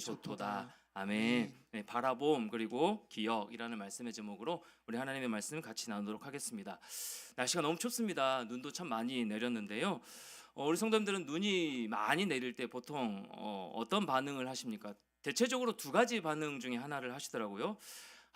좋도다. 아멘. 네, 바라봄 그리고 기억이라는 말씀의 제목으로 우리 하나님의 말씀 같이 나누도록 하겠습니다. 날씨가 너무 춥습니다. 눈도 참 많이 내렸는데요. 우리 성도님들은 눈이 많이 내릴 때 보통 어떤 반응을 하십니까? 대체적으로 두 가지 반응 중에 하나를 하시더라고요.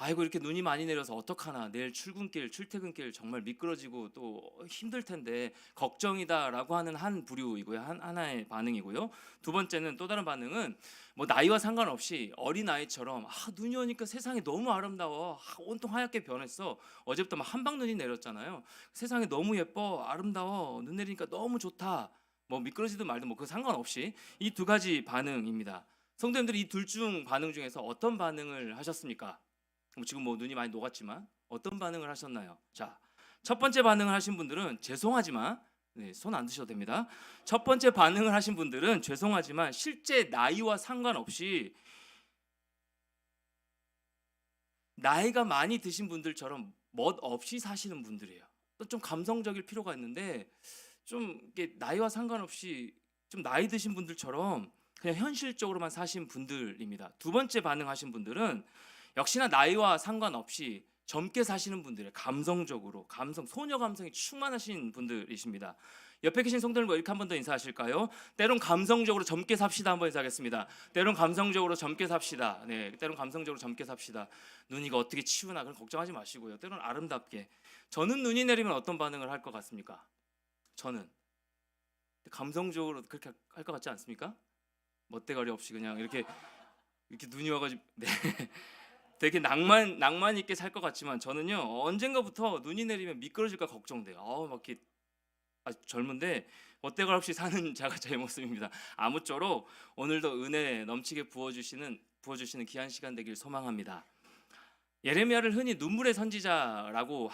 아이고 이렇게 눈이 많이 내려서 어떡하나, 내일 출근길 출퇴근길 정말 미끄러지고 또 힘들 텐데 걱정이다라고 하는 한 부류이고요. 하나의 반응이고요. 두 번째는, 또 다른 반응은 뭐 나이와 상관없이 어린 아이처럼 눈이 오니까 세상이 너무 아름다워, 온통 하얗게 변했어, 어제부터 막 한방눈이 내렸잖아요, 세상이 너무 예뻐, 아름다워, 눈 내리니까 너무 좋다, 뭐 미끄러지든 말든 뭐 그 상관없이 이 두 가지 반응입니다. 성도님들이 이 둘 중 반응 중에서 어떤 반응을 하셨습니까? 지금 뭐 눈이 많이 녹았지만 어떤 반응을 하셨나요? 자, 첫 번째 반응을 하신 분들은 죄송하지만, 손 안 드셔도 됩니다. 첫 번째 반응을 하신 분들은 죄송하지만 실제 나이와 상관없이 나이가 많이 드신 분들처럼 멋 없이 사시는 분들이에요. 또 좀 감성적일 필요가 있는데 좀 이게 나이와 상관없이 좀 나이 드신 분들처럼 그냥 현실적으로만 사신 분들입니다. 두 번째 반응하신 분들은 역시나 나이와 상관없이 젊게 사시는 분들이에요. 감성적으로, 소녀 감성이 충만하신 분들이십니다. 옆에 계신 성도들 뭐 이렇게 한 번 더 인사하실까요? 때론 감성적으로 젊게 삽시다 한번 인사하겠습니다. 때론 감성적으로 젊게 삽시다. 네, 때론 감성적으로 젊게 삽시다. 눈이 이거 어떻게 치우나 그런 걱정하지 마시고요. 때론 아름답게. 저는 눈이 내리면 어떤 반응을 할 것 같습니까? 저는 감성적으로 그렇게 할 것 같지 않습니까? 멋대가리 없이 그냥 이렇게 눈이 와가지고 네. 되게 낭만 있게 살 것 같지만 저는요, 언젠가부터 눈이 내리면 미끄러질까 걱정돼요. 막 이렇게 아주 젊은데 멋대가리 없이 사는 자가 제 모습입니다. 아무쪼록 오늘도 은혜 넘치게 부어주시는 귀한 시간 되길 소망합니다. 예레미야를 흔히 눈물의 선지자라고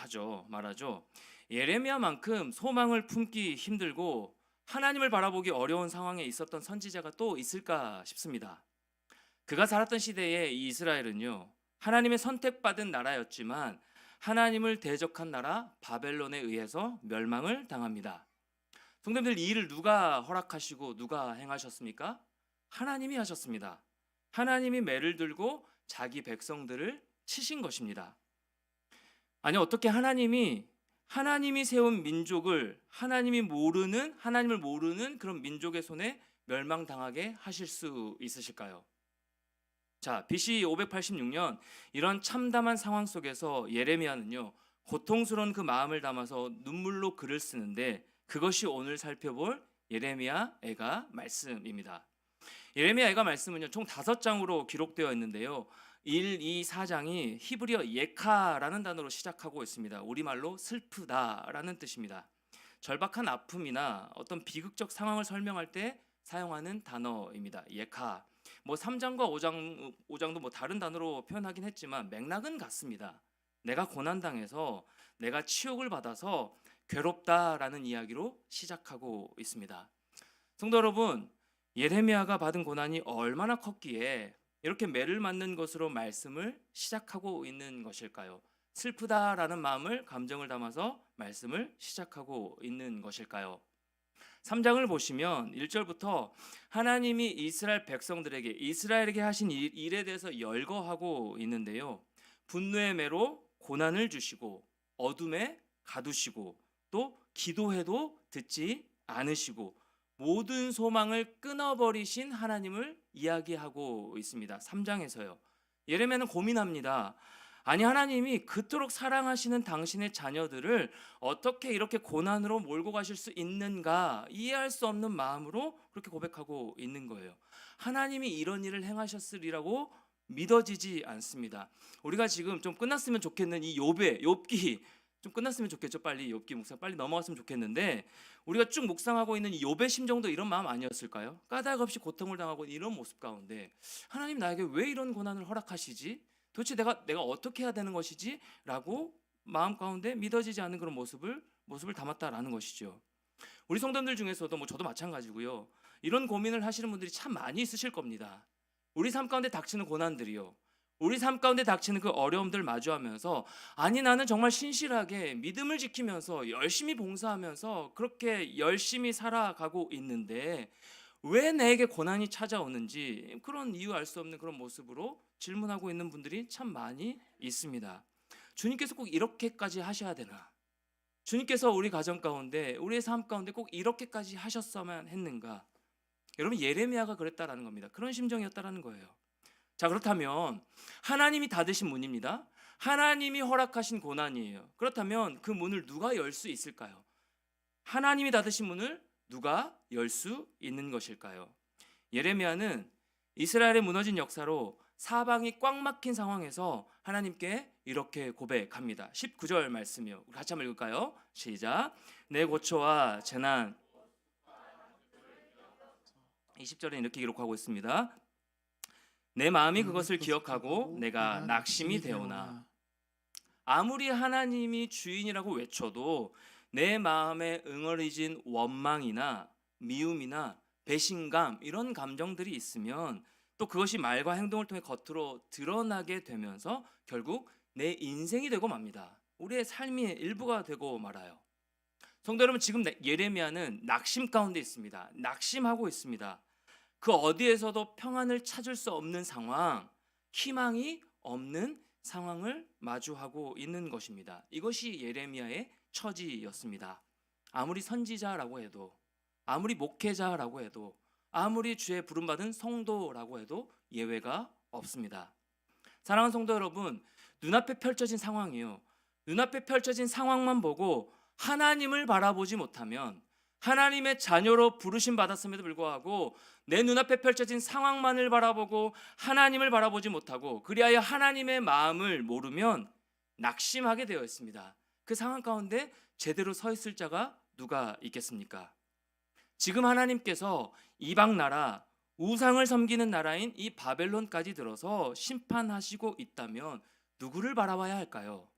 말하죠. 예레미야만큼 소망을 품기 힘들고 하나님을 바라보기 어려운 상황에 있었던 선지자가 또 있을까 싶습니다. 그가 살았던 시대에 이 이스라엘은요, 하나님의 선택받은 나라였지만 하나님을 대적한 나라 바벨론에 의해서 멸망을 당합니다. 성도님들, 이 일을 누가 허락하시고 누가 행하셨습니까? 하나님이 하셨습니다. 하나님이 매를 들고 자기 백성들을 치신 것입니다. 아니, 어떻게 하나님이 세운 민족을 하나님을 모르는 그런 민족의 손에 멸망당하게 하실 수 있으실까요? 자, BC 586년 이런 참담한 상황 속에서 예레미야는요, 고통스러운 그 마음을 담아서 눈물로 글을 쓰는데 그것이 오늘 살펴볼 예레미야 애가 말씀입니다. 예레미야 애가 말씀은요, 총 5장으로 기록되어 있는데요, 1, 2, 4장이 히브리어 예카라는 단어로 시작하고 있습니다. 우리말로 슬프다라는 뜻입니다. 절박한 아픔이나 어떤 비극적 상황을 설명할 때 사용하는 단어입니다. 예카. 뭐 3장과 5장도 뭐 다른 단어로 표현하긴 했지만 맥락은 같습니다. 내가 고난당해서, 내가 치욕을 받아서 괴롭다라는 이야기로 시작하고 있습니다. 성도 여러분, 예레미야가 받은 고난이 얼마나 컸기에 이렇게 매를 맞는 것으로 말씀을 시작하고 있는 것일까요? 슬프다라는 감정을 담아서 말씀을 시작하고 있는 것일까요? 3장을 보시면 1절부터 하나님이 이스라엘에게 하신 일에 대해서 열거하고 있는데요, 분노의 매로 고난을 주시고 어둠에 가두시고 또 기도해도 듣지 않으시고 모든 소망을 끊어버리신 하나님을 이야기하고 있습니다. 3장에서요. 예레미야는 고민합니다. 아니, 하나님이 그토록 사랑하시는 당신의 자녀들을 어떻게 이렇게 고난으로 몰고 가실 수 있는가, 이해할 수 없는 마음으로 그렇게 고백하고 있는 거예요. 하나님이 이런 일을 행하셨으리라고 믿어지지 않습니다. 우리가 지금 좀 끝났으면 좋겠는 이 욥기 좀 끝났으면 좋겠죠. 빨리 욥기 묵상 빨리 넘어갔으면 좋겠는데, 우리가 쭉 묵상하고 있는 이 욥의 심정도 이런 마음 아니었을까요? 까닭 없이 고통을 당하고 이런 모습 가운데 하나님 나에게 왜 이런 고난을 허락하시지? 도대체 내가 어떻게 해야 되는 것이지? 라고 마음 가운데 믿어지지 않는 그런 모습을 담았다라는 것이죠. 우리 성도들 중에서도 뭐 저도 마찬가지고요, 이런 고민을 하시는 분들이 참 많이 있으실 겁니다. 우리 삶 가운데 닥치는 고난들이요, 우리 삶 가운데 닥치는 그 어려움들 마주하면서 아니, 나는 정말 신실하게 믿음을 지키면서 열심히 봉사하면서 그렇게 열심히 살아가고 있는데 왜 나에게 고난이 찾아오는지 그런 이유 알 수 없는 그런 모습으로 질문하고 있는 분들이 참 많이 있습니다. 주님께서 꼭 이렇게까지 하셔야 되나? 주님께서 우리 가정 가운데 우리의 삶 가운데 꼭 이렇게까지 하셨어야만 했는가? 여러분 예레미야가 그랬다라는 겁니다. 그런 심정이었다라는 거예요. 자, 그렇다면 하나님이 닫으신 문입니다. 하나님이 허락하신 고난이에요. 그렇다면 그 문을 누가 열 수 있을까요? 하나님이 닫으신 문을 누가 열 수 있는 것일까요? 예레미야는 이스라엘의 무너진 역사로 사방이 꽉 막힌 상황에서 하나님께 이렇게 고백합니다. 19절 말씀이요. 같이 한번 읽을까요? 시작. 내 고초와 재난. 20절에 이렇게 기록하고 있습니다. 내 마음이 그것을 기억하고 내가 낙심이 되오나. 아무리 하나님이 주인이라고 외쳐도 내 마음에 응어리진 원망이나 미움이나 배신감 이런 감정들이 있으면 또 그것이 말과 행동을 통해 겉으로 드러나게 되면서 결국 내 인생이 되고 맙니다. 우리의 삶의 일부가 되고 말아요. 성도 여러분, 지금 예레미야는 낙심 가운데 있습니다. 낙심하고 있습니다. 그 어디에서도 평안을 찾을 수 없는 상황, 희망이 없는 상황을 마주하고 있는 것입니다. 이것이 예레미야의 처지였습니다. 아무리 선지자라고 해도, 아무리 목회자라고 해도, 아무리 주의 부름받은 성도라고 해도 예외가 없습니다. 사랑하는 성도 여러분, 눈앞에 펼쳐진 상황이요. 눈앞에 펼쳐진 상황만 보고 하나님을 바라보지 못하면, 하나님의 자녀로 부르심 받았음에도 불구하고 내 눈앞에 펼쳐진 상황만을 바라보고 하나님을 바라보지 못하고 그리하여 하나님의 마음을 모르면 낙심하게 되어 있습니다. 그 상황 가운데 제대로 서 있을 자가 누가 있겠습니까? 지금 하나님께서 이방 나라, 우상을 섬기는 나라인 이 바벨론까지 들어서 심판하시고 있다면 누구를 바라봐야 할까요?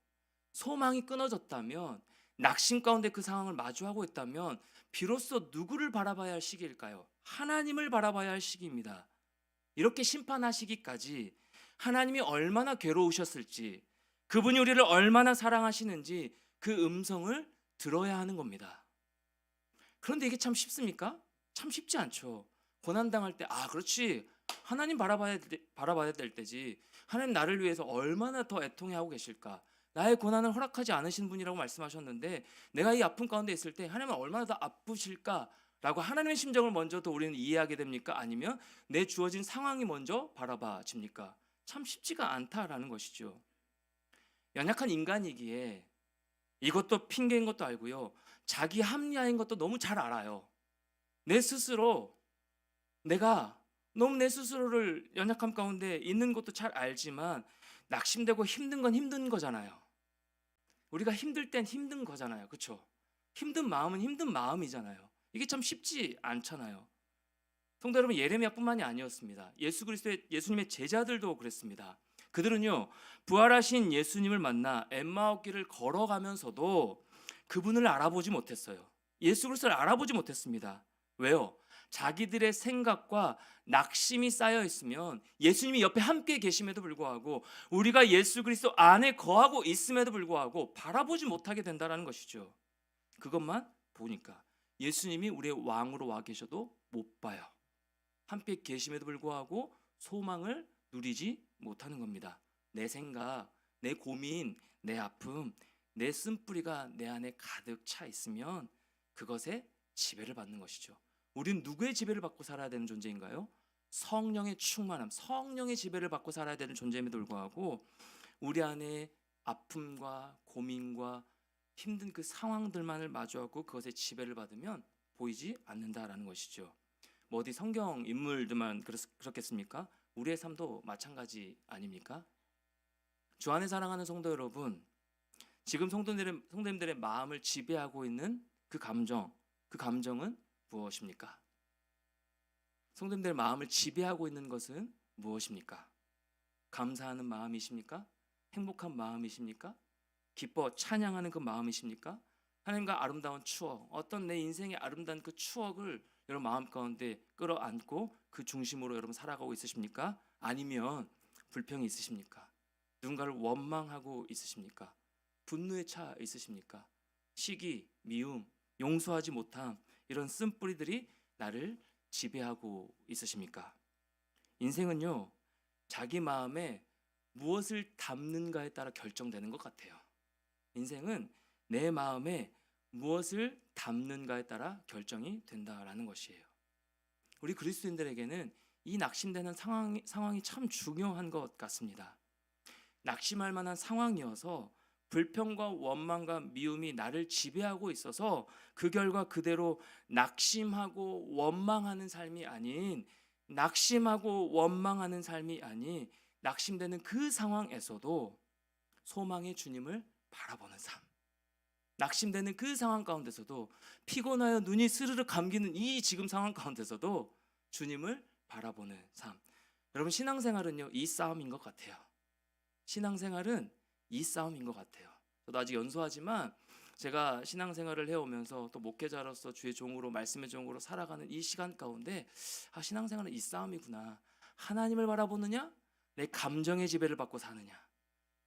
소망이 끊어졌다면, 낙심 가운데 그 상황을 마주하고 있다면 비로소 누구를 바라봐야 할 시기일까요? 하나님을 바라봐야 할 시기입니다. 이렇게 심판하시기까지 하나님이 얼마나 괴로우셨을지, 그분이 우리를 얼마나 사랑하시는지 그 음성을 들어야 하는 겁니다. 그런데 이게 참 쉽습니까? 참 쉽지 않죠. 고난당할 때 그렇지, 하나님 바라봐야 될 때지. 하나님 나를 위해서 얼마나 더 애통해하고 계실까. 나의 고난을 허락하지 않으신 분이라고 말씀하셨는데 내가 이 아픔 가운데 있을 때 하나님은 얼마나 더 아프실까라고 하나님의 심정을 먼저 더 우리는 이해하게 됩니까? 아니면 내 주어진 상황이 먼저 바라봐집니까? 참 쉽지가 않다라는 것이죠. 연약한 인간이기에 이것도 핑계인 것도 알고요, 자기 합리화인 것도 너무 잘 알아요. 내 스스로 내가 너무 내 스스로를 연약함 가운데 있는 것도 잘 알지만 낙심되고 힘든 건 힘든 거잖아요. 우리가 힘들 땐 힘든 거잖아요. 그렇죠? 힘든 마음은 힘든 마음이잖아요. 이게 참 쉽지 않잖아요. 성도 여러분, 예레미야뿐만이 아니었습니다. 예수님의 제자들도 그랬습니다. 그들은요, 부활하신 예수님을 만나 엠마오 길을 걸어가면서도 그분을 알아보지 못했어요. 예수 그리스도를 알아보지 못했습니다. 왜요? 자기들의 생각과 낙심이 쌓여 있으면 예수님이 옆에 함께 계심에도 불구하고, 우리가 예수 그리스도 안에 거하고 있음에도 불구하고 바라보지 못하게 된다는 것이죠. 그것만 보니까 예수님이 우리의 왕으로 와 계셔도 못 봐요. 함께 계심에도 불구하고 소망을 누리지 못하는 겁니다. 내 생각, 내 고민, 내 아픔, 내 쓴뿌리가 내 안에 가득 차 있으면 그것에 지배를 받는 것이죠. 우리는 누구의 지배를 받고 살아야 되는 존재인가요? 성령의 충만함, 성령의 지배를 받고 살아야 되는 존재임에도 불구하고 우리 안에 아픔과 고민과 힘든 그 상황들만을 마주하고 그것에 지배를 받으면 보이지 않는다라는 것이죠. 뭐 어디 성경 인물들만 그렇겠습니까? 우리의 삶도 마찬가지 아닙니까? 주 안에 사랑하는 성도 여러분, 지금 성도님들의 마음을 지배하고 있는 그 감정은 무엇입니까? 성도님들의 마음을 지배하고 있는 것은 무엇입니까? 감사하는 마음이십니까? 행복한 마음이십니까? 기뻐 찬양하는 그 마음이십니까? 하나님과 아름다운 추억, 어떤 내 인생의 아름다운 그 추억을 여러분 마음 가운데 끌어안고 그 중심으로 여러분 살아가고 있으십니까? 아니면 불평이 있으십니까? 누군가를 원망하고 있으십니까? 분노에 차 있으십니까? 시기, 미움, 용서하지 못함, 이런 쓴뿌리들이 나를 지배하고 있으십니까? 인생은요, 자기 마음에 무엇을 담는가에 따라 결정되는 것 같아요. 인생은 내 마음에 무엇을 담는가에 따라 결정이 된다라는 것이에요. 우리 그리스도인들에게는 이 낙심되는 상황이 참 중요한 것 같습니다. 낙심할 만한 상황이어서 불평과 원망과 미움이 나를 지배하고 있어서 그 결과 그대로 낙심하고 원망하는 삶이 아닌, 낙심하고 원망하는 삶이 아닌 낙심되는 그 상황에서도 소망의 주님을 바라보는 삶, 낙심되는 그 상황 가운데서도 피곤하여 눈이 스르르 감기는 이 지금 상황 가운데서도 주님을 바라보는 삶. 여러분, 신앙생활은요, 이 싸움인 것 같아요. 신앙생활은 이 싸움인 것 같아요. 저도 아직 연소하지만 제가 신앙생활을 해오면서 또 목회자로서 주의 종으로, 말씀의 종으로 살아가는 이 시간 가운데 신앙생활은 이 싸움이구나. 하나님을 바라보느냐, 내 감정의 지배를 받고 사느냐.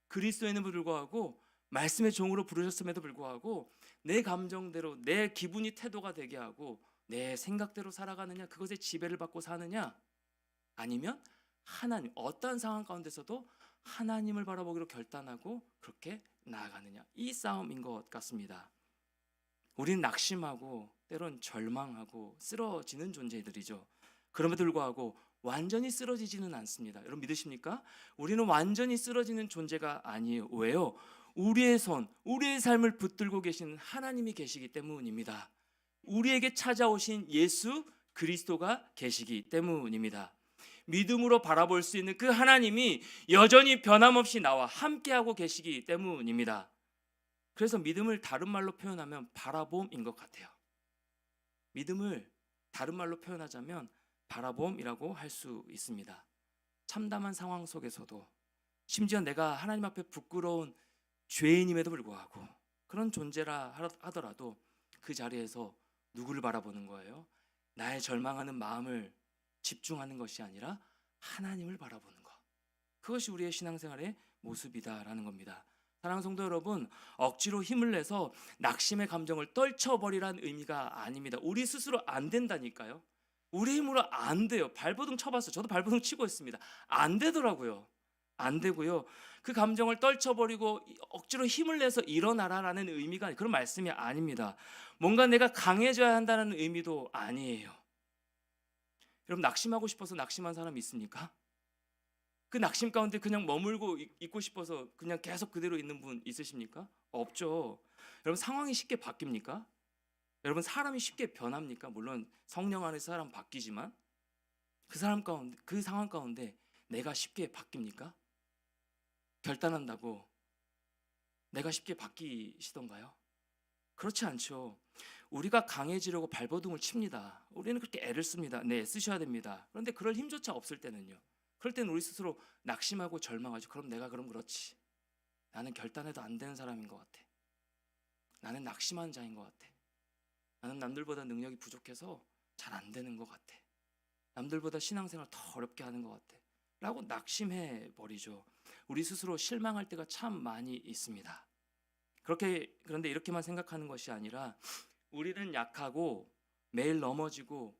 그리스도에는 불구하고 말씀의 종으로 부르셨음에도 불구하고 내 감정대로, 내 기분이 태도가 되게 하고 내 생각대로 살아가느냐, 그것에 지배를 받고 사느냐, 아니면 하나님, 어떠한 상황 가운데서도 하나님을 바라보기로 결단하고 그렇게 나아가느냐, 이 싸움인 것 같습니다. 우리는 낙심하고 때론 절망하고 쓰러지는 존재들이죠. 그럼에도 불구하고 완전히 쓰러지지는 않습니다. 여러분 믿으십니까? 우리는 완전히 쓰러지는 존재가 아니에요. 왜요? 우리의 손, 우리의 삶을 붙들고 계시는 하나님이 계시기 때문입니다. 우리에게 찾아오신 예수 그리스도가 계시기 때문입니다. 믿음으로 바라볼 수 있는 그 하나님이 여전히 변함없이 나와 함께하고 계시기 때문입니다. 그래서 믿음을 다른 말로 표현하면 바라봄인 것 같아요. 믿음을 다른 말로 표현하자면 바라봄이라고 할 수 있습니다. 참담한 상황 속에서도, 심지어 내가 하나님 앞에 부끄러운 죄인임에도 불구하고, 그런 존재라 하더라도 그 자리에서 누구를 바라보는 거예요? 나의 절망하는 마음을 집중하는 것이 아니라 하나님을 바라보는 것. 그것이 우리의 신앙생활의 모습이다라는 겁니다. 사랑하는 성도 여러분, 억지로 힘을 내서 낙심의 감정을 떨쳐버리란 의미가 아닙니다. 우리 스스로 안 된다니까요. 우리 힘으로 안 돼요. 발버둥 쳐봤어요. 저도 발버둥 치고 있습니다. 안 되더라고요. 안 되고요. 그 감정을 떨쳐버리고 억지로 힘을 내서 일어나라라는 의미가, 그런 말씀이 아닙니다. 뭔가 내가 강해져야 한다는 의미도 아니에요. 여러분, 낙심하고 싶어서 낙심한 사람 있습니까? 그 낙심 가운데 그냥 머물고 있고 싶어서 그냥 계속 그대로 있는 분 있으십니까? 없죠. 여러분, 상황이 쉽게 바뀝니까? 여러분, 사람이 쉽게 변합니까? 물론 성령 안에서 사람 바뀌지만 그 사람 가운데, 그 상황 가운데 내가 쉽게 바뀝니까? 결단한다고 내가 쉽게 바뀌시던가요? 그렇지 않죠. 우리가 강해지려고 발버둥을 칩니다. 우리는 그렇게 애를 씁니다. 네, 쓰셔야 됩니다. 그런데 그럴 힘조차 없을 때는요, 그럴 때는 우리 스스로 낙심하고 절망하죠. 그럼 내가 그렇지. 나는 결단해도 안 되는 사람인 것 같아. 나는 낙심한 자인 것 같아. 나는 남들보다 능력이 부족해서 잘 안 되는 것 같아. 남들보다 신앙생활 더 어렵게 하는 것 같아. 라고 낙심해 버리죠. 우리 스스로 실망할 때가 참 많이 있습니다. 그런데 이렇게만 생각하는 것이 아니라 우리는 약하고 매일 넘어지고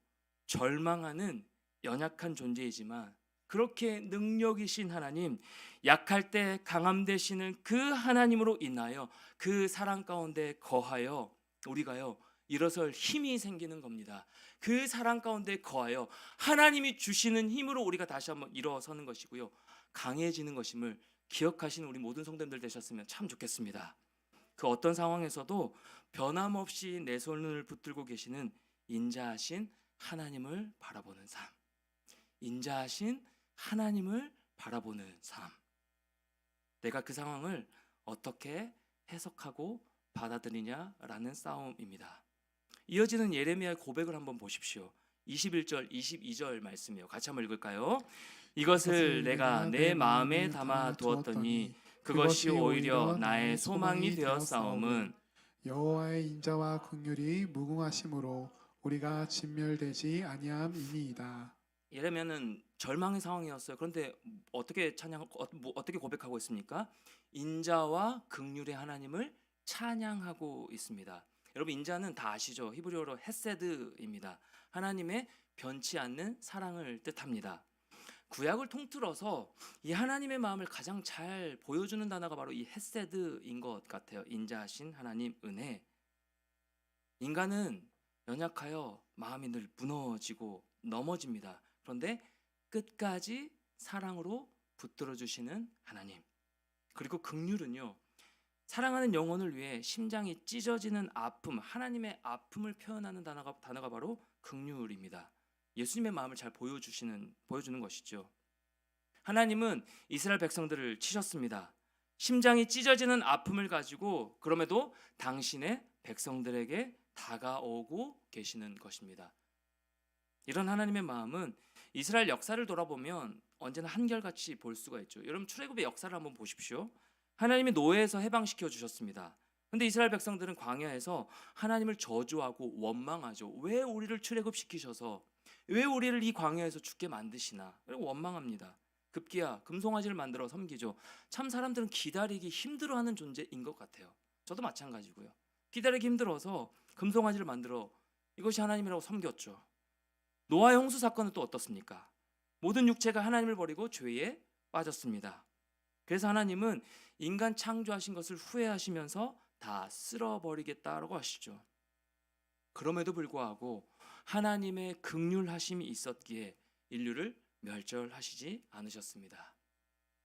절망하는 연약한 존재이지만 그렇게 능력이신 하나님, 약할 때 강함 되시는 그 하나님으로 인하여 그 사랑 가운데 거하여 우리가요 일어설 힘이 생기는 겁니다. 그 사랑 가운데 거하여 하나님이 주시는 힘으로 우리가 다시 한번 일어서는 것이고요, 강해지는 것임을 기억하시는 우리 모든 성도님들 되셨으면 참 좋겠습니다. 그 어떤 상황에서도 변함없이 내 손을 붙들고 계시는 인자하신 하나님을 바라보는 삶, 인자하신 하나님을 바라보는 삶. 내가 그 상황을 어떻게 해석하고 받아들이냐라는 싸움입니다. 이어지는 예레미야의 고백을 한번 보십시오. 21절, 22절 말씀이요. 같이 한번 읽을까요? 이것을 내가 내 마음에 담아 두었더니 그것이 오히려 나의 소망이 되었사옴은 여호와의 인자와 긍휼이 무궁하심으로 우리가 진멸되지 아니함이니이다. 예레미야는 절망의 상황이었어요. 그런데 어떻게 고백하고 있습니까? 인자와 긍휼의 하나님을 찬양하고 있습니다. 여러분, 인자는 다 아시죠? 히브리어로 헤세드입니다. 하나님의 변치 않는 사랑을 뜻합니다. 구약을 통틀어서 이 하나님의 마음을 가장 잘 보여주는 단어가 바로 이 헤세드인 것 같아요. 인자하신 하나님 은혜. 인간은 연약하여 마음이 늘 무너지고 넘어집니다. 그런데 끝까지 사랑으로 붙들어 주시는 하나님. 그리고 긍휼은요, 사랑하는 영혼을 위해 심장이 찢어지는 아픔, 하나님의 아픔을 표현하는 단어가 바로 긍휼입니다. 예수님의 마음을 잘 보여주는 것이죠. 하나님은 이스라엘 백성들을 치셨습니다. 심장이 찢어지는 아픔을 가지고 그럼에도 당신의 백성들에게 다가오고 계시는 것입니다. 이런 하나님의 마음은 이스라엘 역사를 돌아보면 언제나 한결같이 볼 수가 있죠. 여러분 출애굽의 역사를 한번 보십시오. 하나님이 노예에서 해방시켜 주셨습니다. 근데 이스라엘 백성들은 광야에서 하나님을 저주하고 원망하죠. 왜 우리를 출애굽시키셔서 왜 우리를 이 광야에서 죽게 만드시나? 그리고 원망합니다. 급기야 금송아지를 만들어 섬기죠. 참 사람들은 기다리기 힘들어하는 존재인 것 같아요. 저도 마찬가지고요. 기다리기 힘들어서 금송아지를 만들어 이것이 하나님이라고 섬겼죠. 노아의 홍수 사건은 또 어떻습니까? 모든 육체가 하나님을 버리고 죄에 빠졌습니다. 그래서 하나님은 인간 창조하신 것을 후회하시면서 다 쓸어버리겠다라고 하시죠. 그럼에도 불구하고 하나님의 긍휼하심이 있었기에 인류를 멸절하시지 않으셨습니다.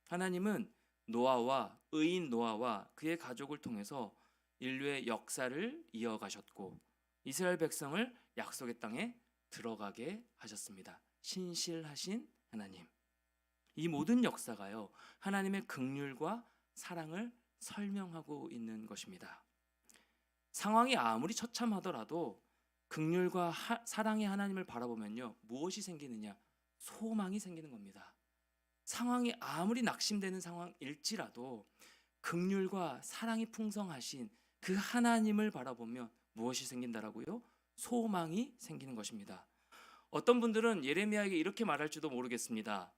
하나님은 노아와 의인 노아와 그의 가족을 통해서 인류의 역사를 이어가셨고 이스라엘 백성을 약속의 땅에 들어가게 하셨습니다. 신실하신 하나님. 이 모든 역사가요, 하나님의 긍휼과 사랑을 설명하고 있는 것입니다. 상황이 아무리 처참하더라도 긍휼과 사랑의 하나님을 바라보면요, 무엇이 생기느냐? 소망이 생기는 겁니다. 상황이 아무리 낙심되는 상황일지라도 긍휼과 사랑이 풍성하신 그 하나님을 바라보면 무엇이 생긴다라고요? 소망이 생기는 것입니다. 어떤 분들은 예레미야에게 이렇게 말할지도 모르겠습니다.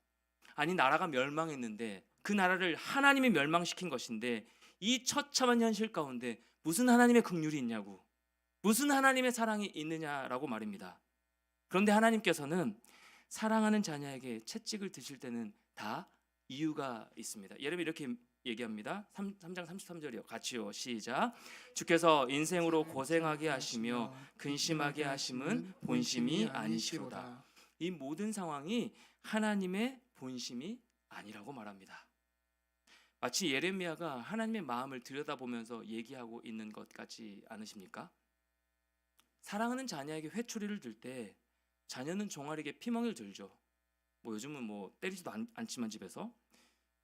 아니 나라가 멸망했는데 그 나라를 하나님이 멸망시킨 것인데 이 처참한 현실 가운데 무슨 하나님의 긍휼이 있냐고, 무슨 하나님의 사랑이 있느냐라고 말입니다. 그런데 하나님께서는 사랑하는 자녀에게 채찍을 드실 때는 다 이유가 있습니다. 예레미야 이렇게 얘기합니다. 3장 33절이요. 같이요. 시작. 주께서 인생으로 고생하게 하시며 근심하게 하심은 본심이 아니시로다. 이 모든 상황이 하나님의 본심이 아니라고 말합니다. 마치 예레미야가 하나님의 마음을 들여다보면서 얘기하고 있는 것 같지 않으십니까? 사랑하는 자녀에게 회초리를 들 때 자녀는 종아리에 피멍이를 들죠. 뭐 요즘은 뭐 때리지도 않지만 집에서.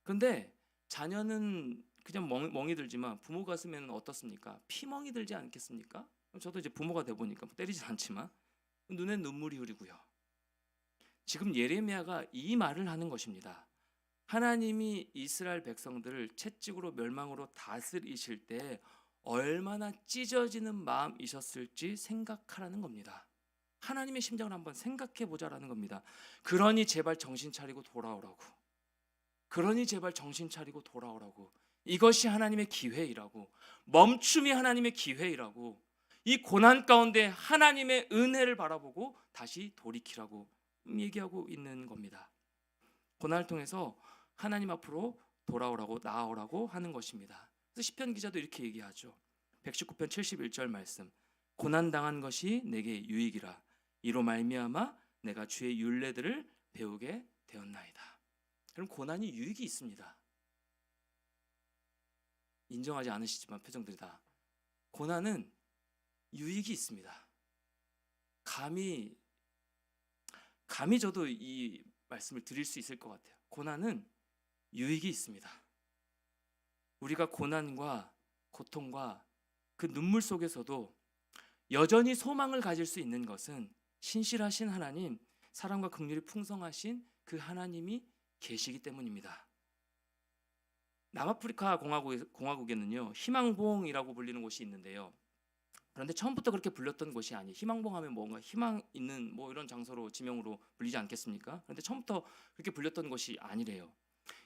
근데 자녀는 그냥 멍이 들지만 부모 가슴에는 어떻습니까? 피멍이 들지 않겠습니까? 저도 이제 부모가 돼 보니까 때리진 않지만 눈엔 눈물이 흐르고요. 지금 예레미야가 이 말을 하는 것입니다. 하나님이 이스라엘 백성들을 채찍으로 멸망으로 다스리실 때 얼마나 찢어지는 마음이셨을지 생각하라는 겁니다. 하나님의 심정을 한번 생각해 보자라는 겁니다. 그러니 제발 정신 차리고 돌아오라고. 그러니 제발 정신 차리고 돌아오라고. 이것이 하나님의 기회이라고. 멈춤이 하나님의 기회이라고. 이 고난 가운데 하나님의 은혜를 바라보고 다시 돌이키라고 얘기하고 있는 겁니다. 고난을 통해서 하나님 앞으로 돌아오라고, 나아오라고 하는 것입니다. 그래서 시편 기자도 이렇게 얘기하죠. 119편 71절 말씀. 고난 당한 것이 내게 유익이라. 이로 말미암아 내가 주의 율례들을 배우게 되었나이다. 그럼 고난이 유익이 있습니다. 인정하지 않으시지만 표정들이 다. 고난은 유익이 있습니다. 감히 저도 이 말씀을 드릴 수 있을 것 같아요. 고난은 유익이 있습니다. 우리가 고난과 고통과 그 눈물 속에서도 여전히 소망을 가질 수 있는 것은 신실하신 하나님, 사랑과 긍휼이 풍성하신 그 하나님이 계시기 때문입니다. 남아프리카 공화국에는요, 희망봉이라고 불리는 곳이 있는데요. 그런데 처음부터 그렇게 불렸던 곳이 아니에요. 희망봉 하면 뭔가 희망 있는 뭐 이런 장소로 지명으로 불리지 않겠습니까? 그런데 처음부터 그렇게 불렸던 곳이 아니래요.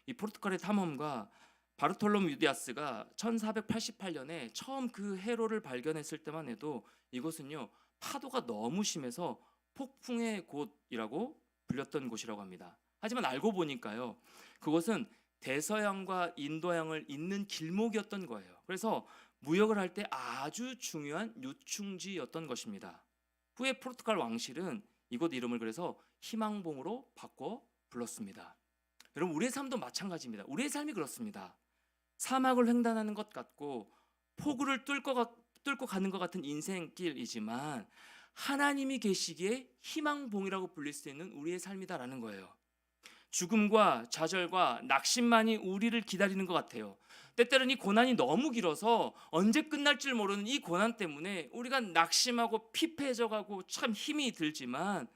이 포르투갈의 탐험가 바르톨로메 디아스가 1488년에 처음 그 해로를 발견했을 때만 해도 이곳은요, 파도가 너무 심해서 폭풍의 곳이라고 불렸던 곳이라고 합니다. 하지만 알고 보니까요, 그곳은 대서양과 인도양을 잇는 길목이었던 거예요. 그래서 무역을 할 때 아주 중요한 유충지였던 것입니다. 후에 포르투갈 왕실은 이곳 이름을 그래서 희망봉으로 바꿔 불렀습니다. 여러분, 우리의 삶도 마찬가지입니다. 우리의 삶이 그렇습니다. 사막을 횡단하는 것 같고 폭우를 뚫고 가는 것 같은 인생길이지만 하나님이 계시기에 희망봉이라고 불릴 수 있는 우리의 삶이다라는 거예요. 죽음과 좌절과 낙심만이 우리를 기다리는 것 같아요. 때때로는 이 고난이 너무 길어서 언제 끝날 줄 모르는 이 고난 때문에 우리가 낙심하고 피폐해져가고 참 힘이 들지만,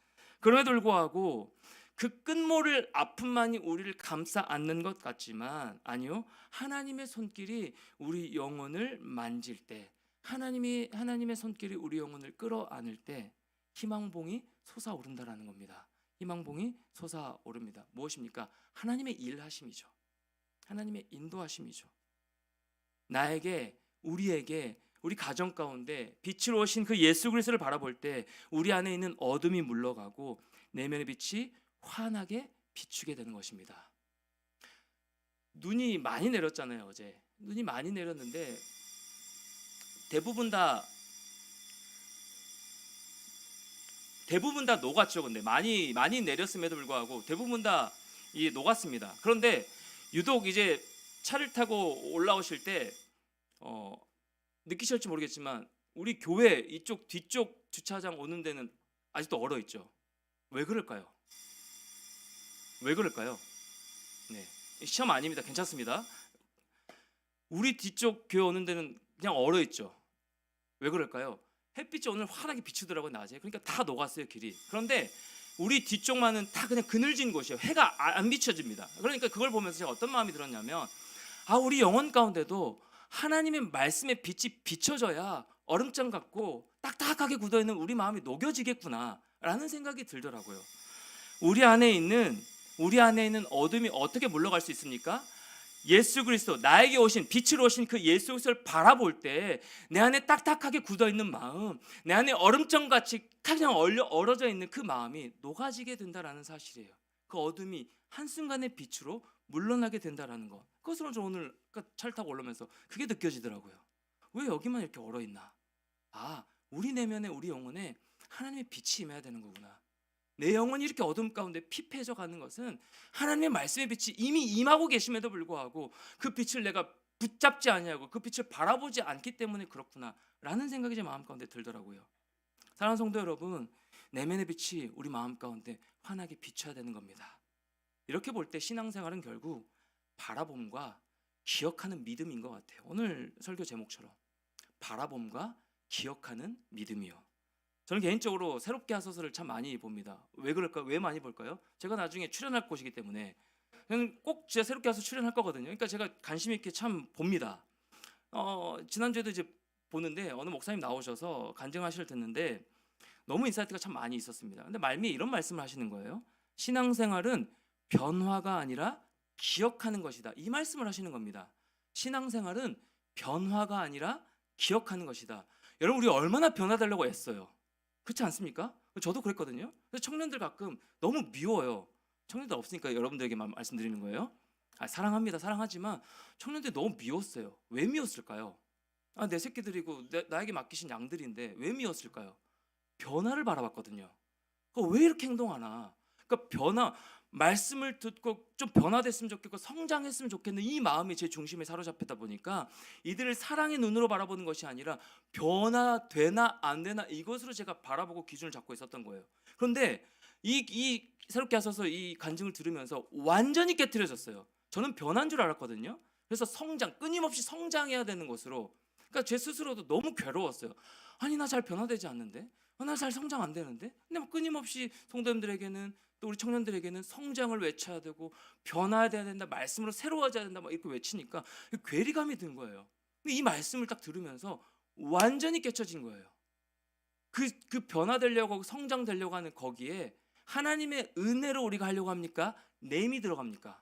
그럼에도 불구하고 그 끝모를 아픔만이 우리를 감싸 안는 것 같지만 아니요, 하나님의 손길이 우리 영혼을 만질 때, 하나님의 손길이 우리 영혼을 끌어안을 때 희망봉이 솟아오른다라는 겁니다. 희망봉이 솟아오릅니다. 무엇입니까? 하나님의 일하심이죠. 하나님의 인도하심이죠. 나에게, 우리에게, 우리 가정 가운데 빛으로 오신 그 예수 그리스도를 바라볼 때 우리 안에 있는 어둠이 물러가고 내면의 빛이 환하게 비추게 되는 것입니다. 눈이 많이 내렸잖아요. 어제 눈이 많이 내렸는데 대부분 다 녹았죠. 근데 많이 내렸음에도 불구하고 대부분 다 녹았습니다. 그런데 유독 이제 차를 타고 올라오실 때 느끼실지 모르겠지만 우리 교회 이쪽 뒤쪽 주차장 오는 데는 아직도 얼어 있죠. 왜 그럴까요? 네, 시험 아닙니다. 괜찮습니다. 우리 뒤쪽 교회 오는 데는 그냥 얼어 있죠. 왜 그럴까요? 햇빛이 오늘 환하게 비추더라고요, 낮에. 그러니까 다 녹았어요, 길이. 그런데 우리 뒤쪽만은 다 그냥 그늘진 곳이에요. 해가 안 비춰집니다. 그러니까 그걸 보면서 제가 어떤 마음이 들었냐면, 우리 영혼 가운데도 하나님의 말씀의 빛이 비춰져야 얼음장 같고 딱딱하게 굳어있는 우리 마음이 녹여지겠구나 라는 생각이 들더라고요. 우리 안에 있는 어둠이 어떻게 물러갈 수 있습니까? 예수 그리스도, 나에게 오신 빛으로 오신 그 예수 그리스도를 바라볼 때 내 안에 딱딱하게 굳어있는 마음, 내 안에 얼음장같이 그냥 얼어져 있는 그 마음이 녹아지게 된다라는 사실이에요. 그 어둠이 한순간의 빛으로 물러나게 된다라는 것, 그것으로 저 오늘 차를 타고 올라오면서 그게 느껴지더라고요. 왜 여기만 이렇게 얼어있나? 우리 내면에, 우리 영혼에 하나님의 빛이 임해야 되는 거구나. 내 영혼이 이렇게 어둠 가운데 피폐해져 가는 것은 하나님의 말씀의 빛이 이미 임하고 계심에도 불구하고 그 빛을 내가 붙잡지 아니하고 그 빛을 바라보지 않기 때문에 그렇구나 라는 생각이 제 마음 가운데 들더라고요. 사랑하는 성도 여러분, 내면의 빛이 우리 마음 가운데 환하게 비춰야 되는 겁니다. 이렇게 볼 때 신앙생활은 결국 바라봄과 기억하는 믿음인 것 같아요. 오늘 설교 제목처럼 바라봄과 기억하는 믿음이요. 저는 개인적으로 새롭게 하소서를 참 많이 봅니다. 왜 그럴까요? 왜 많이 볼까요? 제가 나중에 출연할 곳이기 때문에 저는 꼭 진짜 새롭게 하소서 출연할 거거든요. 그러니까 제가 관심 있게 참 봅니다. 지난주에도 이제 보는데 어느 목사님 나오셔서 간증하시를 듣는데 너무 인사이트가 참 많이 있었습니다. 근데 말미에 이런 말씀을 하시는 거예요. 신앙생활은 변화가 아니라 기억하는 것이다. 이 말씀을 하시는 겁니다. 신앙생활은 변화가 아니라 기억하는 것이다. 여러분, 우리 얼마나 변화되려고 애써요. 그렇지 않습니까? 저도 그랬거든요. 그래서 청년들 가끔 너무 미워요. 청년들 없으니까 여러분들에게 말씀드리는 거예요. 사랑합니다. 사랑하지만 청년들이 너무 미웠어요. 왜 미웠을까요? 내 새끼들이고 나에게 맡기신 양들인데 왜 미웠을까요? 변화를 바라봤거든요. 왜 이렇게 행동하나? 그러니까 말씀을 듣고 좀 변화됐으면 좋겠고 성장했으면 좋겠는 이 마음이 제 중심에 사로잡히다 보니까 이들을 사랑의 눈으로 바라보는 것이 아니라 변화되나 안 되나 이것으로 제가 바라보고 기준을 잡고 있었던 거예요. 그런데 이 새롭게 하셔서 이 간증을 들으면서 완전히 깨트려졌어요. 저는 변한 줄 알았거든요. 그래서 끊임없이 성장해야 되는 것으로, 그러니까 제 스스로도 너무 괴로웠어요. 나 잘 변화되지 않는데, 나 잘 성장 안 되는데. 근데 끊임없이 성도님들에게는, 또 우리 청년들에게는 성장을 외쳐야 되고 변화돼야 된다, 말씀으로 새로워져야 된다 이렇게 외치니까 괴리감이 든 거예요. 근데 이 말씀을 딱 들으면서 완전히 깨쳐진 거예요. 그 변화되려고 하고 성장되려고 하는 거기에 하나님의 은혜로 우리가 하려고 합니까? 내 힘이 들어갑니까?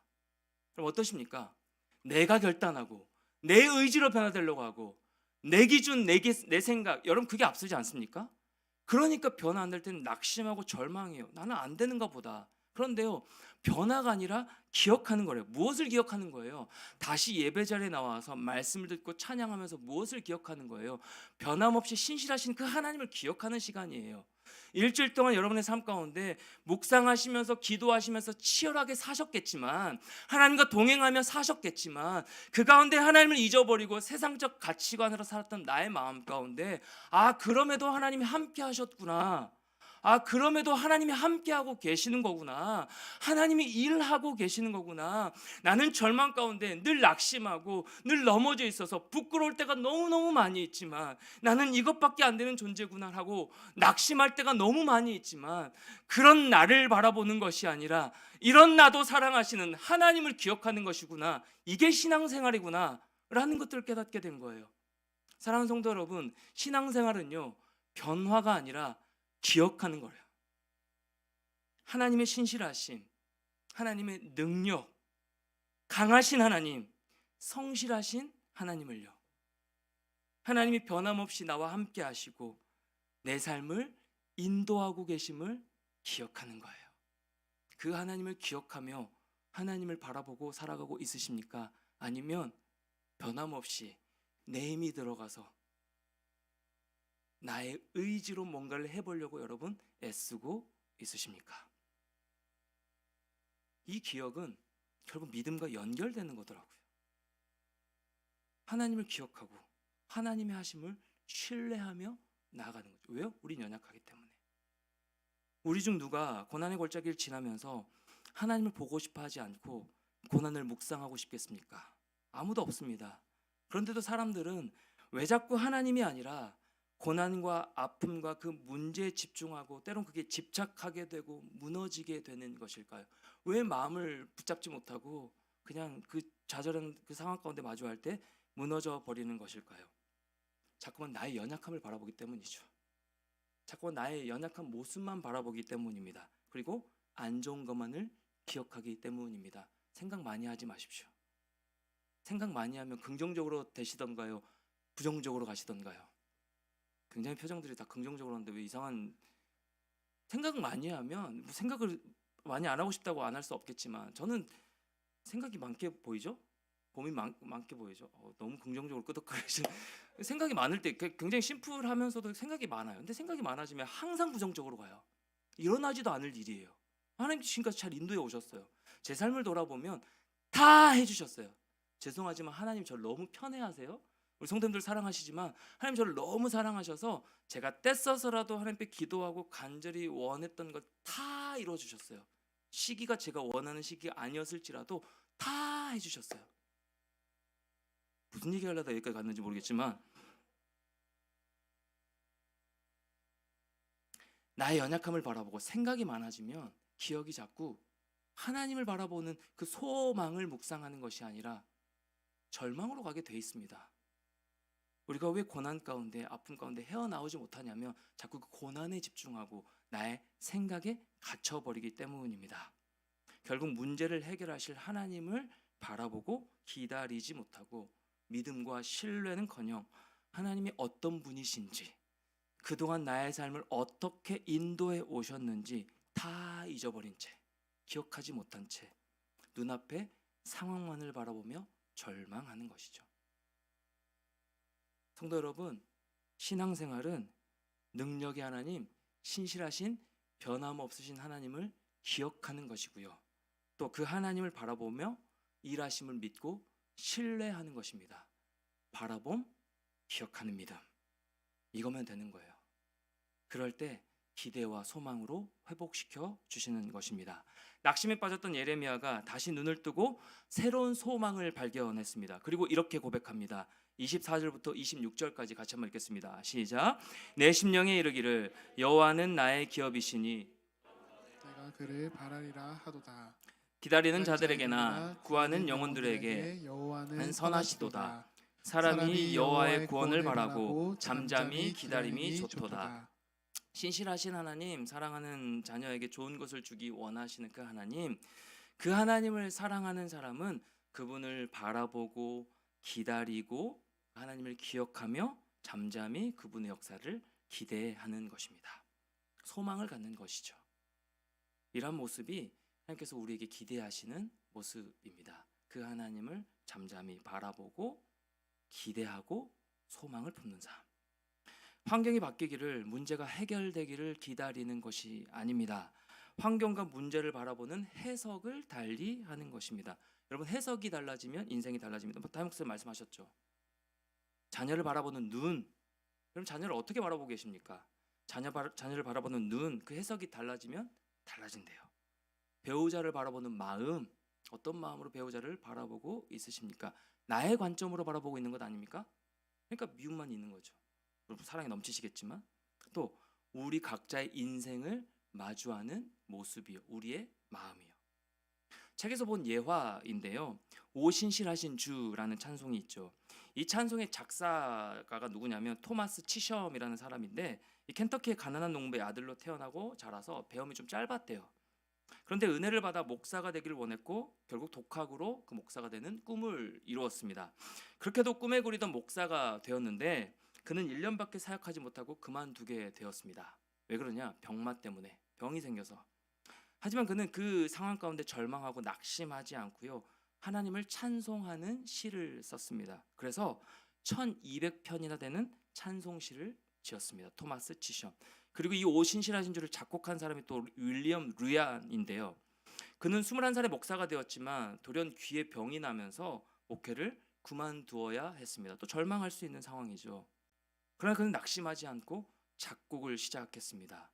그럼 어떠십니까? 내가 결단하고 내 의지로 변화되려고 하고 내 기준, 내 생각, 여러분 그게 앞서지 않습니까? 그러니까 변화 안 될 때는 낙심하고 절망해요. 나는 안 되는가 보다. 그런데요, 변화가 아니라 기억하는 거래요. 무엇을 기억하는 거예요? 다시 예배 자리에 나와서 말씀을 듣고 찬양하면서 무엇을 기억하는 거예요? 변함없이 신실하신 그 하나님을 기억하는 시간이에요. 일주일 동안 여러분의 삶 가운데 묵상하시면서 기도하시면서 치열하게 사셨겠지만, 하나님과 동행하며 사셨겠지만, 그 가운데 하나님을 잊어버리고 세상적 가치관으로 살았던 나의 마음 가운데, 아, 그럼에도 하나님이 함께 하셨구나. 아, 그럼에도 하나님이 함께하고 계시는 거구나. 하나님이 일하고 계시는 거구나. 나는 절망 가운데 늘 낙심하고 늘 넘어져 있어서 부끄러울 때가 너무너무 많이 있지만, 나는 이것밖에 안 되는 존재구나 하고 낙심할 때가 너무 많이 있지만, 그런 나를 바라보는 것이 아니라 이런 나도 사랑하시는 하나님을 기억하는 것이구나. 이게 신앙생활이구나 라는 것들을 깨닫게 된 거예요. 사랑하는 성도 여러분, 신앙생활은요, 변화가 아니라 기억하는 거예요. 하나님의 신실하심, 하나님의 능력, 강하신 하나님, 성실하신 하나님을요, 하나님이 변함없이 나와 함께 하시고 내 삶을 인도하고 계심을 기억하는 거예요. 그 하나님을 기억하며 하나님을 바라보고 살아가고 있으십니까? 아니면 변함없이 내 힘이 들어가서 나의 의지로 뭔가를 해보려고 여러분 애쓰고 있으십니까? 이 기억은 결국 믿음과 연결되는 거더라고요. 하나님을 기억하고 하나님의 하심을 신뢰하며 나아가는 거죠. 왜요? 우린 연약하기 때문에. 우리 중 누가 고난의 골짜기를 지나면서 하나님을 보고 싶어 하지 않고 고난을 묵상하고 싶겠습니까? 아무도 없습니다. 그런데도 사람들은 왜 자꾸 하나님이 아니라 고난과 아픔과 그 문제에 집중하고 때론 그게 집착하게 되고 무너지게 되는 것일까요? 왜 마음을 붙잡지 못하고 그냥 그 좌절한 그 상황 가운데 마주할 때 무너져 버리는 것일까요? 자꾸만 나의 연약함을 바라보기 때문이죠. 자꾸만 나의 연약한 모습만 바라보기 때문입니다. 그리고 안 좋은 것만을 기억하기 때문입니다. 생각 많이 하지 마십시오. 생각 많이 하면 긍정적으로 되시던가요? 부정적으로 가시던가요? 굉장히 표정들이 다 긍정적으로 하는데 왜 이상한, 생각 많이 하면 뭐 생각을 많이 안 하고 싶다고 안 할 수 없겠지만, 저는 생각이 많게 보이죠? 고민 많게 보이죠? 너무 긍정적으로 끄덕거리시는 생각이 많을 때 굉장히 심플하면서도 생각이 많아요. 근데 생각이 많아지면 항상 부정적으로 가요. 일어나지도 않을 일이에요. 하나님 지금까지 잘 인도해 오셨어요. 제 삶을 돌아보면 다 해주셨어요. 죄송하지만 하나님 저를 너무 편애하세요. 우리 성도님들 사랑하시지만 하나님 저를 너무 사랑하셔서 제가 떼써서라도 하나님께 기도하고 간절히 원했던 것 다 이루어주셨어요. 시기가 제가 원하는 시기가 아니었을지라도 다 해주셨어요. 무슨 얘기 하려다 여기까지 갔는지 모르겠지만, 나의 연약함을 바라보고 생각이 많아지면 기억이 자꾸 하나님을 바라보는 그 소망을 묵상하는 것이 아니라 절망으로 가게 돼 있습니다. 우리가 왜 고난 가운데 아픔 가운데 헤어나오지 못하냐면 자꾸 그 고난에 집중하고 나의 생각에 갇혀버리기 때문입니다. 결국 문제를 해결하실 하나님을 바라보고 기다리지 못하고 믿음과 신뢰는커녕 하나님이 어떤 분이신지, 그동안 나의 삶을 어떻게 인도해 오셨는지 다 잊어버린 채, 기억하지 못한 채 눈앞에 상황만을 바라보며 절망하는 것이죠. 성도 여러분, 신앙생활은 능력의 하나님, 신실하신 변함없으신 하나님을 기억하는 것이고요, 또 그 하나님을 바라보며 일하심을 믿고 신뢰하는 것입니다. 바라봄, 기억하는 믿음, 이거면 되는 거예요. 그럴 때 기대와 소망으로 회복시켜 주시는 것입니다. 낙심에 빠졌던 예레미야가 다시 눈을 뜨고 새로운 소망을 발견했습니다. 그리고 이렇게 고백합니다. 24절부터 26절까지 같이 한번 읽겠습니다. 시작. 내 심령에 이르기를 여호와는 나의 기업이시니 내가 그를 바라리라 하도다. 기다리는 자들에게나 구하는 영혼들에게 는 선하시도다. 사람이 여호와의 구원을 바라고 잠잠히 기다림이 좋도다. 신실하신 하나님, 사랑하는 자녀에게 좋은 것을 주기 원하시는 그 하나님, 그 하나님을 사랑하는 사람은 그분을 바라보고 기다리고 하나님을 기억하며 잠잠히 그분의 역사를 기대하는 것입니다. 소망을 갖는 것이죠. 이러한 모습이 하나님께서 우리에게 기대하시는 모습입니다. 그 하나님을 잠잠히 바라보고 기대하고 소망을 품는 삶. 환경이 바뀌기를, 문제가 해결되기를 기다리는 것이 아닙니다. 환경과 문제를 바라보는 해석을 달리 하는 것입니다. 여러분, 해석이 달라지면 인생이 달라집니다. 담임 목사님 말씀하셨죠. 자녀를 바라보는 눈, 그럼 자녀를 어떻게 바라보고 계십니까? 자녀를 바라보는 눈, 그 해석이 달라지면 달라진대요. 배우자를 바라보는 마음, 어떤 마음으로 배우자를 바라보고 있으십니까? 나의 관점으로 바라보고 있는 것 아닙니까? 그러니까 미움만 있는 거죠. 여러분, 사랑이 넘치시겠지만 또 우리 각자의 인생을 마주하는 모습이요, 우리의 마음이요. 책에서 본 예화인데요, 오신실하신 주라는 찬송이 있죠. 이 찬송의 작사가가 누구냐면 토마스 치섬이라는 사람인데, 이 켄터키의 가난한 농부의 아들로 태어나고 자라서 배움이 좀 짧았대요. 그런데 은혜를 받아 목사가 되기를 원했고 결국 독학으로 그 목사가 되는 꿈을 이루었습니다. 그렇게도 꿈에 그리던 목사가 되었는데 그는 1년밖에 사역하지 못하고 그만두게 되었습니다. 왜 그러냐? 병마 때문에, 병이 생겨서. 하지만 그는 그 상황 가운데 절망하고 낙심하지 않고요, 하나님을 찬송하는 시를 썼습니다. 그래서 1200편이나 되는 찬송시를 지었습니다. 토마스 치섬. 그리고 이 오신실하신 주를 작곡한 사람이 또 윌리엄 루얀인데요. 그는 21살에 목사가 되었지만 돌연 귀에 병이 나면서 목회를 그만두어야 했습니다. 또 절망할 수 있는 상황이죠. 그러나 그는 낙심하지 않고 작곡을 시작했습니다.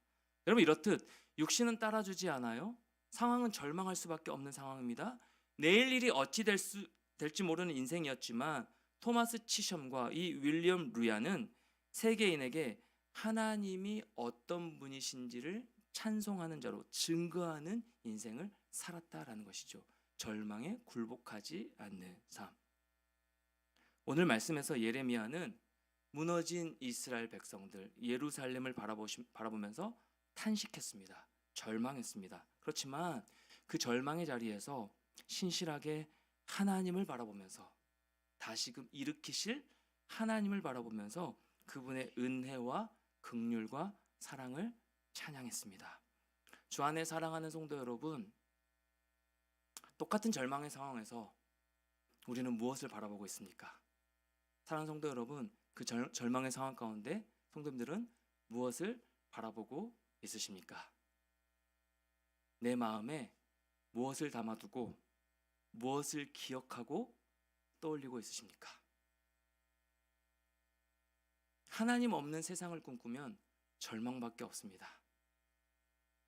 여러분, 이렇듯 육신은 따라주지 않아요. 상황은 절망할 수밖에 없는 상황입니다. 내일 일이 어찌 될지 모르는 인생이었지만 토마스 치섬과 이 윌리엄 루얀은 세계인에게 하나님이 어떤 분이신지를 찬송하는 자로 증거하는 인생을 살았다라는 것이죠. 절망에 굴복하지 않는 삶. 오늘 말씀에서 예레미야는 무너진 이스라엘 백성들, 예루살렘을 바라보면서 탄식했습니다. 절망했습니다. 그렇지만 그 절망의 자리에서 신실하게 하나님을 바라보면서, 다시금 일으키실 하나님을 바라보면서 그분의 은혜와 긍휼과 사랑을 찬양했습니다. 주 안에 사랑하는 성도 여러분, 똑같은 절망의 상황에서 우리는 무엇을 바라보고 있습니까? 사랑하는 성도 여러분, 그 절망의 상황 가운데 성도님들은 무엇을 바라보고 있으십니까? 내 마음에 무엇을 담아두고 무엇을 기억하고 떠올리고 있으십니까? 하나님 없는 세상을 꿈꾸면 절망밖에 없습니다.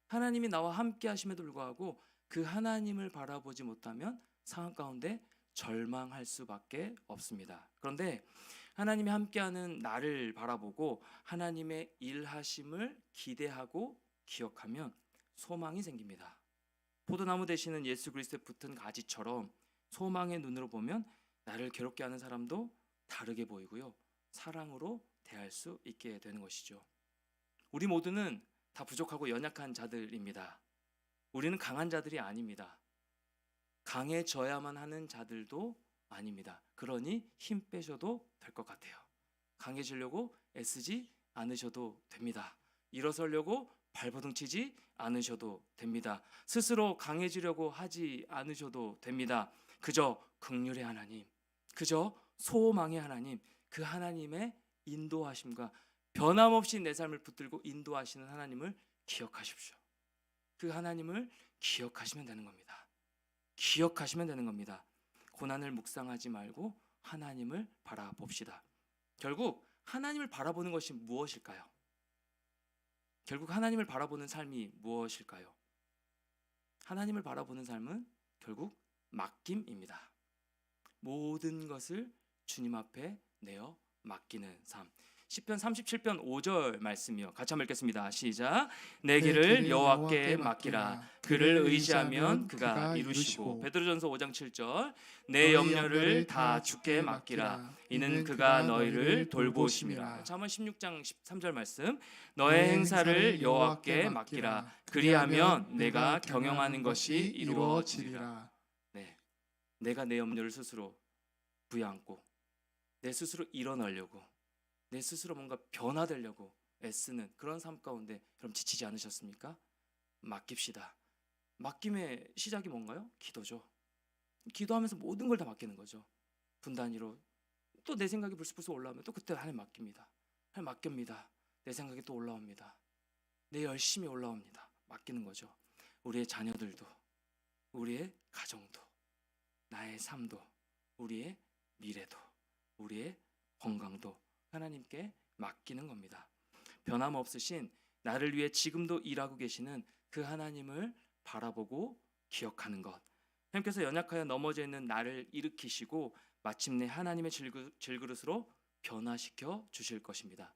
하나님이 나와 함께 하심에도 불구하고 그 하나님을 바라보지 못하면 상황 가운데 절망할 수밖에 없습니다. 그런데 하나님이 함께하는 나를 바라보고 하나님의 일하심을 기대하고 기억하면 소망이 생깁니다. 포도나무 되시는 예수 그리스도에 붙은 가지처럼 소망의 눈으로 보면 나를 괴롭게 하는 사람도 다르게 보이고요, 사랑으로 대할 수 있게 되는 것이죠. 우리 모두는 다 부족하고 연약한 자들입니다. 우리는 강한 자들이 아닙니다. 강해져야만 하는 자들도 아닙니다. 그러니 힘 빼셔도 될 것 같아요. 강해지려고 애쓰지 않으셔도 됩니다. 일어서려고 발버둥 치지 않으셔도 됩니다. 스스로 강해지려고 하지 않으셔도 됩니다. 그저 긍휼의 하나님, 그저 소망의 하나님, 그 하나님의 인도하심과 변함없이 내 삶을 붙들고 인도하시는 하나님을 기억하십시오. 그 하나님을 기억하시면 되는 겁니다. 기억하시면 되는 겁니다. 고난을 묵상하지 말고 하나님을 바라봅시다. 결국 하나님을 바라보는 것이 무엇일까요? 결국 하나님을 바라보는 삶이 무엇일까요? 하나님을 바라보는 삶은 결국 맡김입니다. 모든 것을 주님 앞에 내어 맡기는 삶. 시편 37편 5절 말씀이요. 같이 한번 읽겠습니다. 시작. 내 길을 여호와께 맡기라. 그를 의지하면 그가 이루시고. 베드로전서 5장 7절. 내 염려를 다 주께 맡기라. 이는 그가 너희를 돌보심이라. 잠언 16장 13절 말씀. 너의 행사를 여호와께 맡기라. 그리하면 내가 경영하는 것이 이루어지리라. 네, 내가 내 염려를 스스로 부여안고 내 스스로 일어나려고, 내 스스로 뭔가 변화되려고 애쓰는 그런 삶 가운데 그럼 지치지 않으셨습니까? 맡깁시다. 맡김의 시작이 뭔가요? 기도죠. 기도하면서 모든 걸 다 맡기는 거죠. 분단위로 또 내 생각이 불쑥불쑥 올라오면 또 그때 하나님 맡깁니다. 하나님 맡깁니다. 내 생각이 또 올라옵니다. 내 열심이 올라옵니다. 맡기는 거죠. 우리의 자녀들도, 우리의 가정도, 나의 삶도, 우리의 미래도, 우리의 건강도 하나님께 맡기는 겁니다. 변함없으신 나를 위해 지금도 일하고 계시는 그 하나님을 바라보고 기억하는 것. 하나님께서 연약하여 넘어져 있는 나를 일으키시고 마침내 하나님의 질그릇으로 변화시켜 주실 것입니다.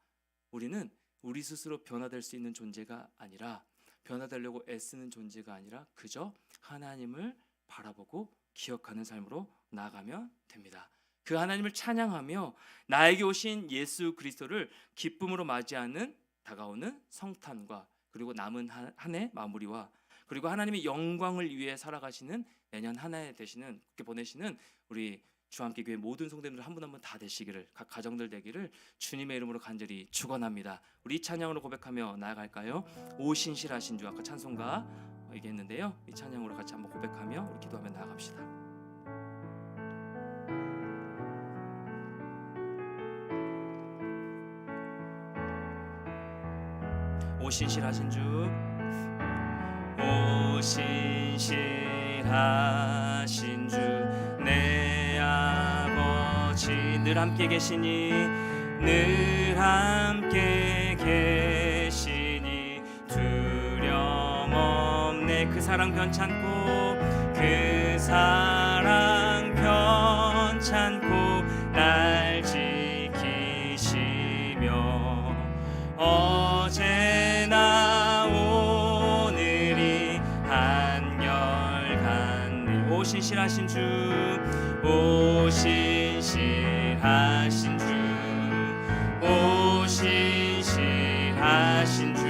우리는 우리 스스로 변화될 수 있는 존재가 아니라, 변화되려고 애쓰는 존재가 아니라 그저 하나님을 바라보고 기억하는 삶으로 나아가면 됩니다. 그 하나님을 찬양하며 나에게 오신 예수 그리스도를 기쁨으로 맞이하는 다가오는 성탄과 그리고 남은 한 해 마무리와 그리고 하나님의 영광을 위해 살아가시는 내년 한 해 되시는, 그렇게 보내시는 우리 주함께 교회 모든 성도님들 한 분 한 분 다 되시기를, 각 가정들 되기를 주님의 이름으로 간절히 축원합니다. 우리 이 찬양으로 고백하며 나아갈까요? 오 신실하신 주, 아까 찬송가 얘기했는데요. 이 찬양으로 같이 한번 고백하며 우리 기도하며 나아갑시다. 오 신실하신 주, 오 신실하신 주, 내 아버지 늘 함께 계시니, 늘 함께 계시니 두려움 없네. 그 사랑 변찮고, 그 사랑 변찮고 날 지키시며 어제나 오늘이 한결같네. 오 신실하신 주, 오 신실하신 주, 오 신실하신 주,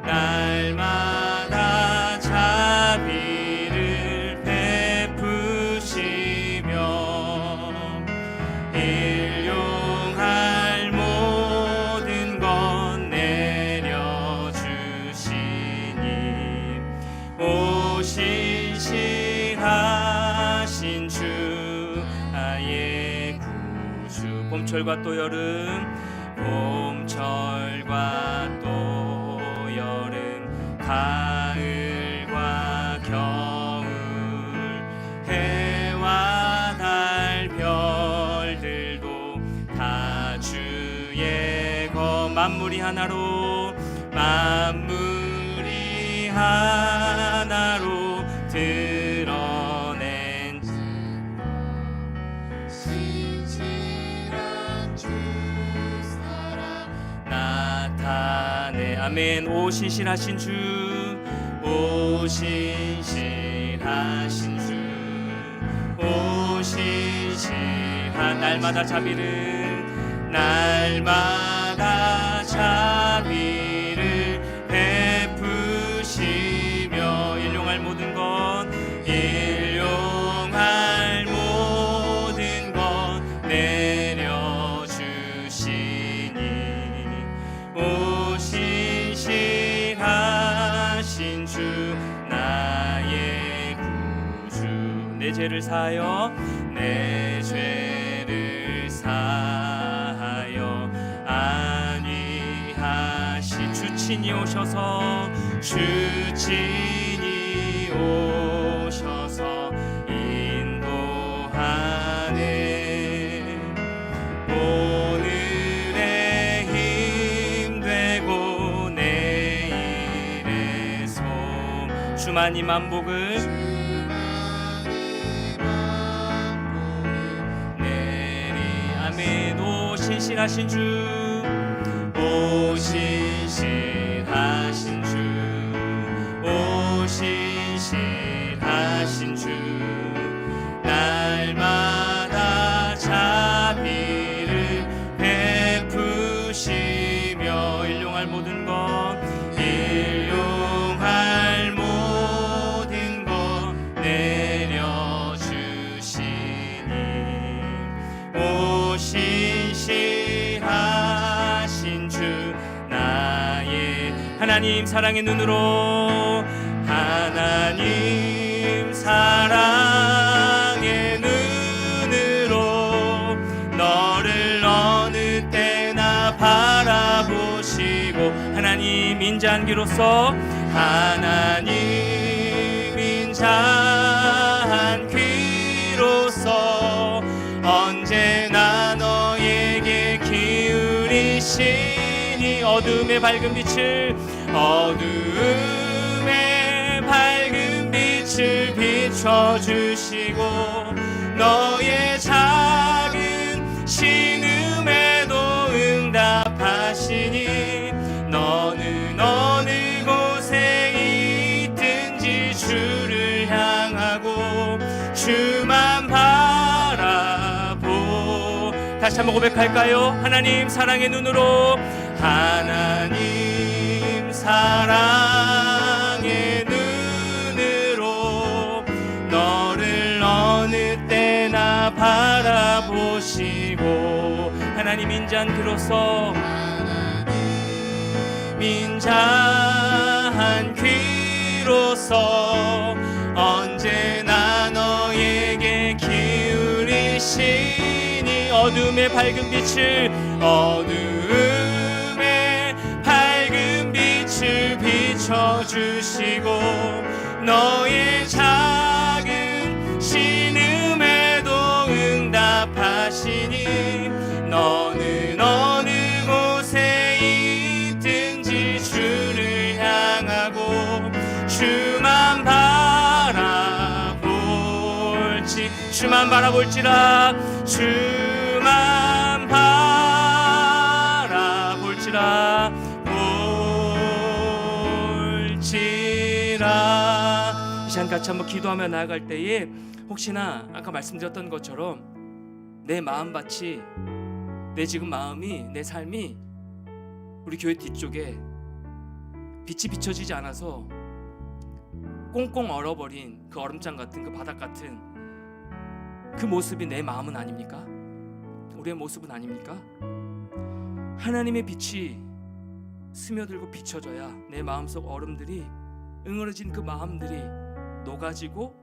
날마다 자비를 베푸시며 일용할 모든 것 내려주시니, 오 신실하신 주, 나의 구주. 봄철과 또 여름, 봄철과 또 여름, 가을과 겨울, 해와 달 별들도 다 주의 것. 만물이 하나로, 만물이 하나로 드러낸 신실한 주 사랑 나타내. 아멘. 오 신실하신 주, 오 신실하신 주, 오 신실한, 날마다 자비를, 날마다 자비를 베푸시며 일용할 모든 것, 일용할 모든 것 내려주시니, 오 신실하신 주, 나의 구주. 내 죄를 사하여, 내 죄를 사하여 안위하시. 주친이 오셔서, 주친이 오셔서 인도하네. 오늘의 힘 되고 내일의 솜, 주만이 만복을 내리. 아멘. 오 신실하신 주, 오 신실하신 주, 오 신실하신 주, 날마다 자비를 베푸시며 일용할 모든 것, 일용할 모든 것 내려주시니, 오 신실하신 주, 하나님 사랑의 눈으로, 하나님 사랑의 눈으로 너를 어느 때나 바라보시고, 하나님 인자한 귀로서, 하나님 인자한 귀로서 언제나 너에게 기울이시니, 어둠의 밝은 빛을, 어둠의 밝은 빛을 비춰주시고, 너의 작은 신음에도 응답하시니, 너는 어느 곳에 있든지 주를 향하고 주만 바라보. 다시 한번 고백할까요? 하나님 사랑의 눈으로, 하나님 사랑의 눈으로 너를 어느 때나 바라보시고, 하나님 인자한 귀로서, 인자한 귀로서 언제나 너에게 기울이시니, 어둠의 밝은 빛을, 어둠의 밝은 빛을 비춰주시고, 너의 작은 신음에도 응답하시니, 너는 어느 곳에 있든지 주를 향하고 주만 바라볼지, 주만 바라볼지라, 주만 바라볼지라, 볼지라. 이 시간 같이 한번 기도하며 나아갈 때에, 혹시나 아까 말씀드렸던 것처럼 내 마음밭이, 내 지금 마음이, 내 삶이 우리 교회 뒤쪽에 빛이 비춰지지 않아서 꽁꽁 얼어버린 그 얼음장 같은, 그 바닥 같은 그 모습이 내 마음은 아닙니까? 우리의 모습은 아닙니까? 하나님의 빛이 스며들고 비춰져야 내 마음속 얼음들이, 응어러진 그 마음들이 녹아지고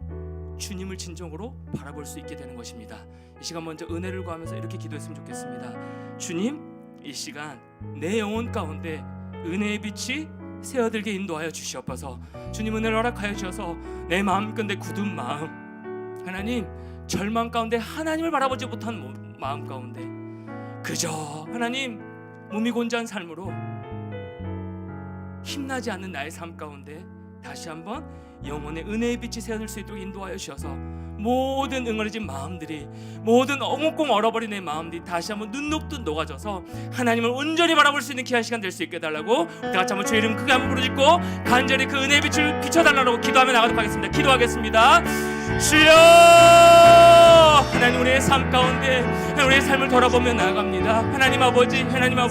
주님을 진정으로 바라볼 수 있게 되는 것입니다. 이 시간 먼저 은혜를 구하면서 이렇게 기도했으면 좋겠습니다. 주님, 이 시간 내 영혼 가운데 은혜의 빛이 새어들게 인도하여 주시옵소서. 주님 은혜를 허락하여 주셔서 내 마음 끝에 굳은 마음, 하나님 절망 가운데 하나님을 바라보지 못한 마음 가운데 그저 하나님 몸이 곤잔한 삶으로 힘나지 않는 나의 삶 가운데 다시 한번 영혼의 은혜의 빛이 새어들 수 있도록 인도하여 주셔서 모든 응어리진 마음들이, 모든 꽁꽁 얼어버린 내 마음들이 다시 한번 눈 녹듯 녹아져서 하나님을 온전히 바라볼 수 있는 귀한 시간 될 수 있게 해달라고, 우리 같이 한번 주의 이름 크게 한번 부르짖고 간절히 그 은혜의 빛을 비춰달라고 기도하며 나가도록 하겠습니다. 기도하겠습니다. 주여, 하나님 우리의 삶 가운데 우리의 삶을 돌아보며 나아갑니다. 하나님 아버지, 하나님 아버지,